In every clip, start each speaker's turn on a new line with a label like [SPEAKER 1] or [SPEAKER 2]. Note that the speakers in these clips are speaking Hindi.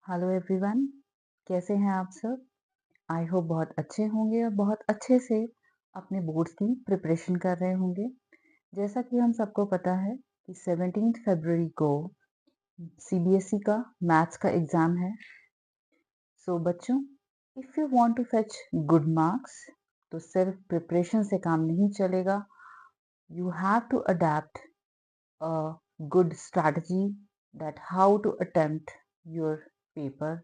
[SPEAKER 1] हेलो एवरीवन, कैसे हैं आप सब? आई होप बहुत अच्छे होंगे और बहुत अच्छे से अपने बोर्ड्स की प्रिपरेशन कर रहे होंगे। जैसा कि हम सबको पता है कि 17 फरवरी को सीबीएसई का मैथ्स का एग्जाम है। सो बच्चों, if you want to fetch good marks तो सिर्फ प्रिपरेशन से काम नहीं चलेगा। You have to adept a good strategy that how to attempt your paper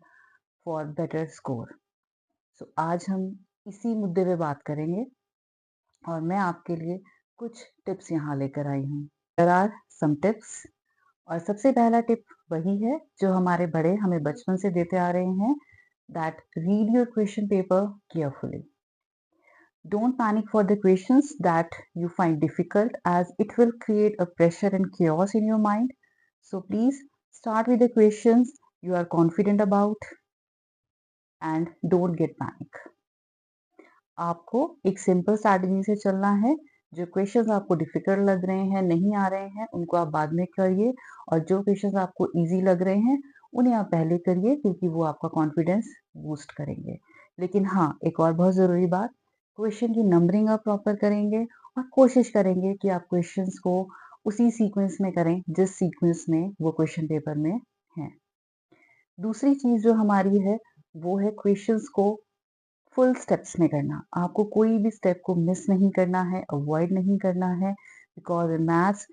[SPEAKER 1] for better score. आज हम इसी मुद्दे पे बात करेंगे और मैं आपके लिए कुछ टिप्स यहाँ लेकर आई हूँ। देयर आर सम टिप्स और सबसे पहला टिप वही है जो हमारे बड़े हमें बचपन से देते आ रहे हैं, that read your question paper carefully. Don't panic for the questions that you find difficult, as it will create a pressure and chaos in your mind. So please start with the questions you are confident about and don't get panic. आपको एक सिंपल स्ट्रैटेजी से चलना है। जो क्वेश्चंस आपको डिफिकल्ट लग रहे हैं, नहीं आ रहे हैं, उनको आप बाद में करिए और जो क्वेश्चंस आपको इजी लग रहे हैं, उन्हें आप पहले करिए क्योंकि वो आपका कॉन्फिडेंस बूस्ट करेंगे। लेकिन हाँ, एक और बहुत ज़रूरी बात, क्वेश्चन की नंबरिंग आप प्रॉपर करेंगे और कोशिश करेंगे कि आप क्वेश्चंस को उसी सीक्वेंस में करें जिस सीक्वेंस में वो क्वेश्चन पेपर में है। दूसरी चीज़ जो हमारी है, वो है क्वेश्चंस को फुल स्टेप्स में करना। आपको कोई भी स्टेप को मिस नहीं करना है, अवॉइड नहीं करना है, because in maths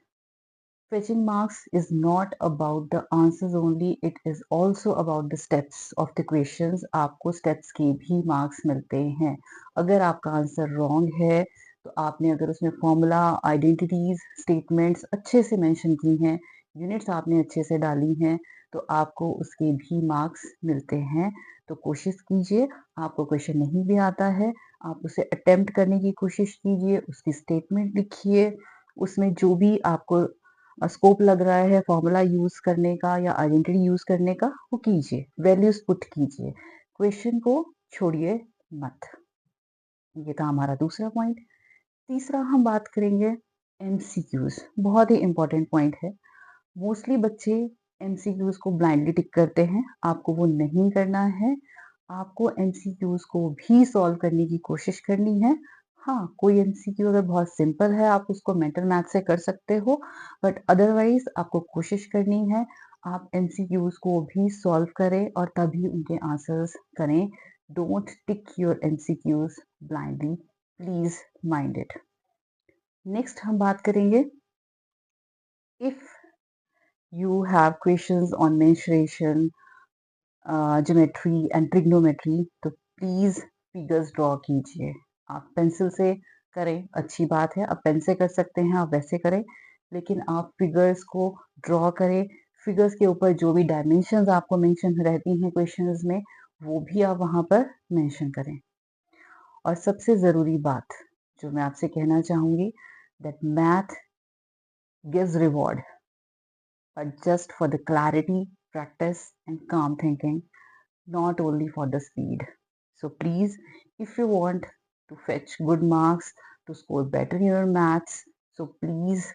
[SPEAKER 1] fetching marks is not about the answers only, it is also about the steps of the questions। आपको steps के भी marks मिलते हैं। अगर आपका आंसर wrong है तो आपने अगर उसमें फॉर्मूला, आइडेंटिटीज, स्टेटमेंट्स अच्छे से मेंशन की हैं, यूनिट्स आपने अच्छे से डाली हैं, तो आपको उसके भी मार्क्स मिलते हैं। तो कोशिश कीजिए, आपको क्वेश्चन नहीं भी आता है, आप उसे अटेम्प्ट करने की कोशिश कीजिए, उसकी स्टेटमेंट लिखिए, उसमें जो भी आपको स्कोप लग रहा है फॉर्मूला यूज करने का या आइडेंटिटी यूज करने का, वो कीजिए, वैल्यूज पुट कीजिए, क्वेश्चन को छोड़िए मत। ये था हमारा दूसरा पॉइंट। तीसरा हम बात करेंगे एमसीक्यूज। बहुत ही इंपॉर्टेंट पॉइंट है। मोस्टली बच्चे एमसीक्यूज को ब्लाइंडली टिक करते हैं, आपको वो नहीं करना है। आपको एमसीक्यूज को भी सॉल्व करने की कोशिश करनी है। हाँ, कोई एमसीक्यू अगर बहुत सिंपल है आप उसको मेंटल मैथ से कर सकते हो, बट अदरवाइज आपको कोशिश करनी है आप एमसीक्यूज को भी सॉल्व करें और तभी उनके आंसर्स करें। Don't tick your MCQs blindly, please mind it. Next हम बात करेंगे, if you have questions on mensuration, geometry and trigonometry, तो प्लीज फिगर्स ड्रॉ कीजिए। आप पेंसिल से करें, अच्छी बात है, आप पेन से कर सकते हैं, आप वैसे करें, लेकिन आप फिगर्स को ड्रॉ करें। फिगर्स के ऊपर जो भी डायमेंशंस आपको मेंशन रहती हैं क्वेश्चंस में, वो भी आप वहां पर मेंशन करें। और सबसे ज़रूरी बात जो मैं आपसे कहना चाहूँगी, that math gives reward, but just for the clarity, practice, and calm thinking, not only for the speed. So please, if you want to fetch good marks, to score better in your maths, so please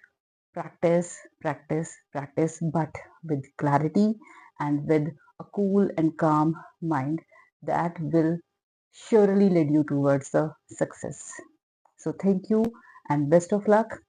[SPEAKER 1] practice, practice, practice, but with clarity and with a cool and calm mind that will surely lead you towards the success. So thank you and best of luck.